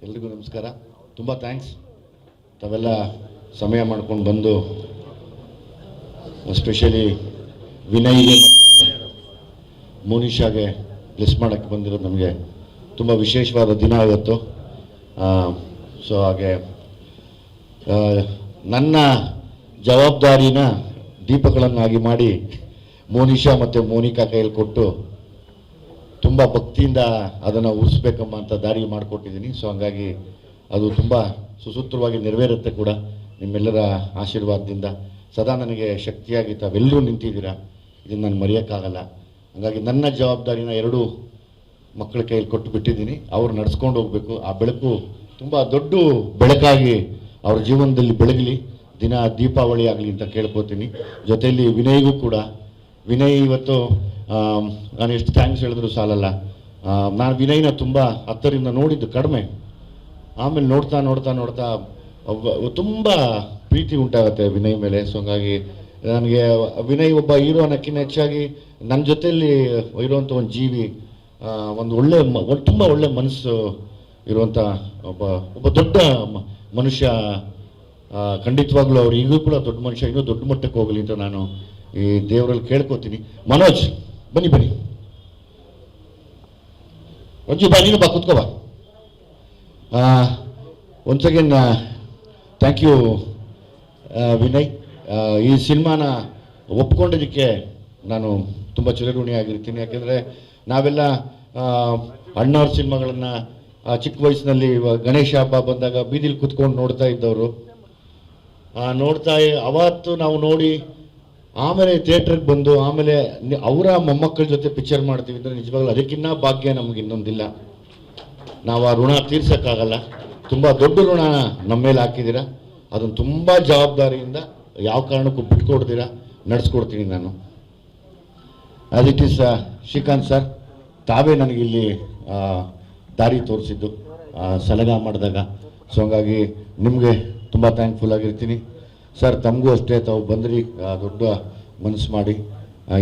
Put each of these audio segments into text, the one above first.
ಎಲ್ರಿಗೂ ನಮಸ್ಕಾರ. ತುಂಬ ಥ್ಯಾಂಕ್ಸ್ ತಾವೆಲ್ಲ ಸಮಯ ಮಾಡ್ಕೊಂಡು ಬಂದು, ಎಸ್ಪೆಷಲಿ ವಿನಯ್ಗೆ ಮತ್ತು ಮೋನಿಷಾಗೆ ಬ್ಲೆಸ್ ಮಾಡೋಕ್ಕೆ ಬಂದಿರೋದು ನಮಗೆ ತುಂಬ ವಿಶೇಷವಾದ ದಿನ ಇವತ್ತು. ಸೊ ಹಾಗೆ ನನ್ನ ಜವಾಬ್ದಾರಿನ ದೀಪಗಳನ್ನಾಗಿ ಮಾಡಿ ಮೋನಿಷಾ ಮತ್ತು ಮೋನಿಕಾ ಕೈಯಲ್ಲಿ ಕೊಟ್ಟು ತುಂಬ ಭಕ್ತಿಯಿಂದ ಅದನ್ನು ಉಳಿಸ್ಬೇಕಮ್ಮ ಅಂತ ದಾರಿ ಮಾಡಿಕೊಟ್ಟಿದ್ದೀನಿ. ಸೊ ಹಾಗಾಗಿ ಅದು ತುಂಬ ಸುಸೂತ್ರವಾಗಿ ನೆರವೇರುತ್ತೆ ಕೂಡ ನಿಮ್ಮೆಲ್ಲರ ಆಶೀರ್ವಾದದಿಂದ. ಸದಾ ನನಗೆ ಶಕ್ತಿಯಾಗಿ ತಾವೆಲ್ಲರೂ ನಿಂತಿದ್ದೀರಾ, ಇದನ್ನು ನಾನು ಮರೆಯೋಕ್ಕಾಗಲ್ಲ. ಹಾಗಾಗಿ ನನ್ನ ಜವಾಬ್ದಾರಿನ ಎರಡೂ ಮಕ್ಕಳ ಕೈಯಲ್ಲಿ ಕೊಟ್ಟು ಬಿಟ್ಟಿದ್ದೀನಿ. ಅವ್ರು ನಡೆಸ್ಕೊಂಡು ಹೋಗಬೇಕು. ಆ ಬೆಳಕು ತುಂಬ ದೊಡ್ಡ ಬೆಳಕಾಗಿ ಅವ್ರ ಜೀವನದಲ್ಲಿ ಬೆಳಗಲಿ, ದಿನ ದೀಪಾವಳಿ ಆಗಲಿ ಅಂತ ಕೇಳ್ಕೊತೀನಿ. ಜೊತೆಯಲ್ಲಿ ವಿನಯ್ಗೂ ಕೂಡ, ವಿನಯ್ ಇವತ್ತು ನಾನು ಎಷ್ಟು ಥ್ಯಾಂಕ್ಸ್ ಹೇಳಿದ್ರು ಸಾಲಲ್ಲ. ನಾನು ವಿನಯ್ನ ತುಂಬ ಹತ್ತರಿಂದ ನೋಡಿದ್ದು ಕಡಿಮೆ, ಆಮೇಲೆ ನೋಡ್ತಾ ನೋಡ್ತಾ ನೋಡ್ತಾ ತುಂಬ ಪ್ರೀತಿ ಉಂಟಾಗುತ್ತೆ ವಿನಯ್ ಮೇಲೆ. ಸೊ ಹಾಗಾಗಿ ನನಗೆ ವಿನಯ್ ಒಬ್ಬ ಹೀರೋ ಅನ್ನೋಕ್ಕಿಂತ ಹೆಚ್ಚಾಗಿ ನನ್ನ ಜೊತೆಯಲ್ಲಿ ಇರುವಂಥ ಒಂದು ಜೀವಿ, ಒಂದು ತುಂಬ ಒಳ್ಳೆ ಮನಸ್ಸು ಇರುವಂಥ ಒಬ್ಬ ದೊಡ್ಡ ಮನುಷ್ಯ. ಖಂಡಿತವಾಗ್ಲೂ ಅವ್ರು ಈಗಲೂ ಕೂಡ ದೊಡ್ಡ ಮನುಷ್ಯ, ಇನ್ನೂ ದೊಡ್ಡ ಮಟ್ಟಕ್ಕೆ ಹೋಗಲಿ ಅಂತ ನಾನು ಈ ದೇವರಲ್ಲಿ ಕೇಳ್ಕೊತೀನಿ. ಮನೋಜ್ ಬನ್ನಿ ಬನ್ನಿ, ರಂಜು ಬಾ, ನೀನು ಬಾ, ಕೂತ್ಕೋ ಬಾ. Once again thank you Vinay. ಈ ಸಿನಿಮಾನ ಒಪ್ಕೊಂಡಿದ್ದಕ್ಕೆ ನಾನು ತುಂಬ ಚಿರಋಣಿ ಆಗಿರ್ತೀನಿ. ಯಾಕೆಂದರೆ ನಾವೆಲ್ಲ ಅಣ್ಣವ್ರ ಸಿನಿಮಾಗಳನ್ನು ಚಿಕ್ಕ ವಯಸ್ಸಿನಲ್ಲಿ ಗಣೇಶ ಹಬ್ಬ ಬಂದಾಗ ಬೀದಿಲಿ ಕೂತ್ಕೊಂಡು ನೋಡ್ತಾ ಇದ್ದವರು. ಅವತ್ತು ನಾವು ನೋಡಿ ಆಮೇಲೆ ಥಿಯೇಟ್ರಿಗೆ ಬಂದು ಆಮೇಲೆ ಅವರ ಮೊಮ್ಮಕ್ಕಳ ಜೊತೆ ಪಿಕ್ಚರ್ ಮಾಡ್ತೀವಿ ಅಂದರೆ ನಿಜವಾಗ್ಲೂ ಅದಕ್ಕಿನ್ನ ಭಾಗ್ಯ ನಮಗೆ ಇನ್ನೊಂದಿಲ್ಲ. ನಾವು ಆ ಋಣ ತೀರ್ಸೋಕ್ಕಾಗಲ್ಲ. ತುಂಬ ದೊಡ್ಡ ಋಣ ನಮ್ಮ ಮೇಲೆ ಹಾಕಿದ್ದೀರಾ. ಅದನ್ನು ತುಂಬ ಜವಾಬ್ದಾರಿಯಿಂದ ಯಾವ ಕಾರಣಕ್ಕೂ ಬಿಟ್ಕೊಡ್ತೀರಾ ನಡೆಸ್ಕೊಡ್ತೀನಿ ನಾನು. As it is Srikanth sir, ತಾವೇ ನನಗಿಲ್ಲಿ ದಾರಿ ತೋರಿಸಿದ್ದು ಸಲಹೆ ಮಾಡಿದಾಗ. ಸೊ ಹಾಗಾಗಿ ನಿಮಗೆ ತುಂಬ ಥ್ಯಾಂಕ್ಫುಲ್ ಆಗಿರ್ತೀನಿ ಸರ್. ತಮಗೂ ಅಷ್ಟೇ, ತಾವು ಬಂದ್ರಿ ದೊಡ್ಡ ಮನಸ್ಸು ಮಾಡಿ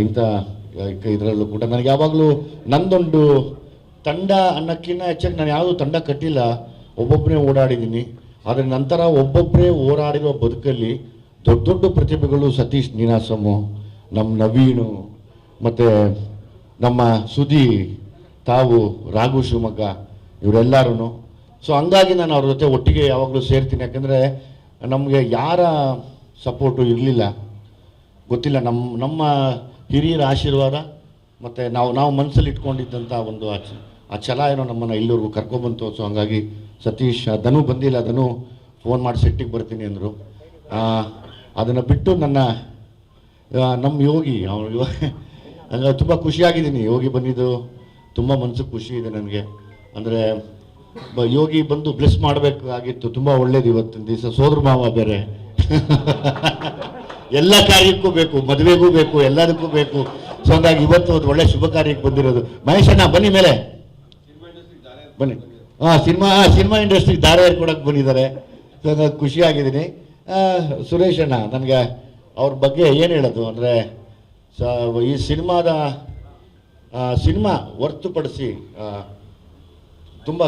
ಇಂಥ ಇದರಲ್ಲೂ ಕೂಡ ನನಗೆ ಯಾವಾಗಲೂ ನಂದೊಂದು ತಂಡ ಅನ್ನೋಕ್ಕಿಂತ ಹೆಚ್ಚಾಗಿ ನಾನು ಯಾವುದೂ ತಂಡ ಕಟ್ಟಿಲ್ಲ, ಒಬ್ಬೊಬ್ಬರೇ ಓಡಾಡಿದ್ದೀನಿ. ಅದರ ನಂತರ ಒಬ್ಬೊಬ್ಬರೇ ಓಡಾಡಿರೋ ಬದುಕಲ್ಲಿ ದೊಡ್ಡ ದೊಡ್ಡ ಪ್ರತಿಭೆಗಳು, ಸತೀಶ್ ನೀನಾಸಮು, ನಮ್ಮ ನವೀನು, ಮತ್ತು ನಮ್ಮ ಸುದಿ, ತಾವು, ರಾಘು ಶಿವಮೊಗ್ಗ, ಇವರೆಲ್ಲರೂ. ಸೊ ಹಂಗಾಗಿ ನಾನು ಅವ್ರ ಜೊತೆ ಒಟ್ಟಿಗೆ ಯಾವಾಗಲೂ ಸೇರ್ತೀನಿ. ಯಾಕೆಂದರೆ ನಮಗೆ ಯಾರ ಸಪೋರ್ಟು ಇರಲಿಲ್ಲ, ಗೊತ್ತಿಲ್ಲ. ನಮ್ಮ ಹಿರಿಯರ ಆಶೀರ್ವಾದ ಮತ್ತು ನಾವು ಮನಸ್ಸಲ್ಲಿ ಇಟ್ಕೊಂಡಿದ್ದಂಥ ಒಂದು ಆ ಛಲ ಏನೋ ನಮ್ಮನ್ನು ಇಲ್ಲಿವರೆಗೂ ಕರ್ಕೊಬಂತು. ಸೊ ಹಂಗಾಗಿ ಸತೀಶ್, ಧನು ಬಂದಿಲ್ಲ, ಧನು ಫೋನ್ ಮಾಡಿ ಸೆಟ್ಟಿಗೆ ಬರ್ತೀನಿ ಅಂದರು. ಅದನ್ನು ಬಿಟ್ಟು ನಮ್ಮ ಯೋಗಿ ಹಂಗೆ ತುಂಬ ಖುಷಿಯಾಗಿದ್ದೀನಿ. ಯೋಗಿ ಬಂದಿದ್ದು ತುಂಬ ಮನಸ್ಸಿಗೆ ಖುಷಿ ಇದೆ ನನಗೆ. ಅಂದರೆ ಯೋಗಿ ಬಂದು ಬ್ಲೆಸ್ ಮಾಡಬೇಕಾಗಿತ್ತು, ತುಂಬ ಒಳ್ಳೇದು. ಇವತ್ತಿನ ದಿವಸ ಸೋದರ ಮಾವ ಬೇರೆ ಎಲ್ಲ ಕಾರ್ಯಕ್ಕೂ ಬೇಕು, ಮದುವೆಗೂ ಬೇಕು, ಎಲ್ಲದಕ್ಕೂ ಬೇಕು. ಸೊ ಹಂಗಾಗಿ ಇವತ್ತು ಒಂದು ಒಳ್ಳೆ ಶುಭ ಕಾರ್ಯಕ್ಕೆ ಬಂದಿರೋದು. ಮಹೇಶಣ್ಣ ಬನ್ನಿ ಮೇಲೆ ಬನ್ನಿ. ಸಿನಿಮಾ ಇಂಡಸ್ಟ್ರಿಗೆ ದಾರ ಏರ್ಕೊಡಕ್ಕೆ ಬಂದಿದ್ದಾರೆ. ಸೊ ಹಂಗಾಗಿ ಖುಷಿಯಾಗಿದ್ದೀನಿ. ಸುರೇಶ್ ಅಣ್ಣ, ನನಗೆ ಅವ್ರ ಬಗ್ಗೆ ಏನು ಹೇಳೋದು ಅಂದರೆ, ಈ ಸಿನಿಮಾ ಹೊರತುಪಡಿಸಿ ತುಂಬ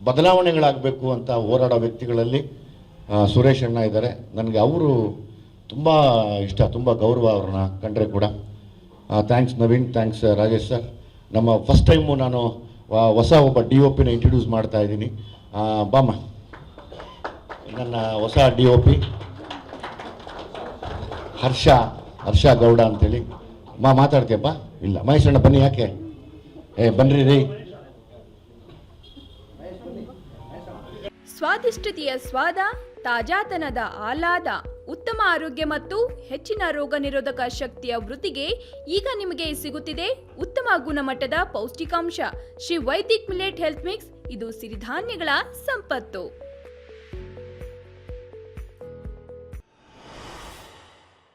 ಬದಲಾವಣೆಗಳಾಗಬೇಕು ಅಂತ ಹೋರಾಡೋ ವ್ಯಕ್ತಿಗಳಲ್ಲಿ ಸುರೇಶ್ ಅಣ್ಣ ಇದ್ದಾರೆ. ನನಗೆ ಅವರು ತುಂಬ ಇಷ್ಟ, ತುಂಬ ಗೌರವ ಅವ್ರನ್ನ ಕಂಡ್ರೆ ಕೂಡ. Thanks Naveen, thanks Rajesh sir. ನಮ್ಮ ಫಸ್ಟ್ ಟೈಮು ನಾನು ಹೊಸ ಒಬ್ಬ DOP ಇಂಟ್ರೊಡ್ಯೂಸ್ ಮಾಡ್ತಾ ಇದ್ದೀನಿ. ಬಾಮ್ಮ, ನನ್ನ ಹೊಸ DOP ಹರ್ಷ ಗೌಡ ಅಂತೇಳಿ. ಮಾತಾಡ್ತೀಯಪ್ಪ? ಇಲ್ಲ, ಮಹೇಶ್ ಅಣ್ಣ ಬನ್ನಿ. ಯಾಕೆ ಬನ್ರಿ ರೀ. ಸ್ವಾದಿಷ್ಟತೆಯ ಸ್ವಾದ, ತಾಜಾತನದ ಆಹ್ಲಾದ, ಉತ್ತಮ ಆರೋಗ್ಯ ಮತ್ತು ಹೆಚ್ಚಿನ ರೋಗ ನಿರೋಧಕ ಶಕ್ತಿಯ ವೃದ್ಧಿಗೆ ಈಗ ನಿಮಗೆ ಸಿಗುತ್ತಿದೆ ಉತ್ತಮ ಗುಣಮಟ್ಟದ ಪೌಷ್ಟಿಕಾಂಶ Shri Vaidik millet health mix. ಇದು ಸಿರಿಧಾನ್ಯಗಳ ಸಂಪತ್ತು.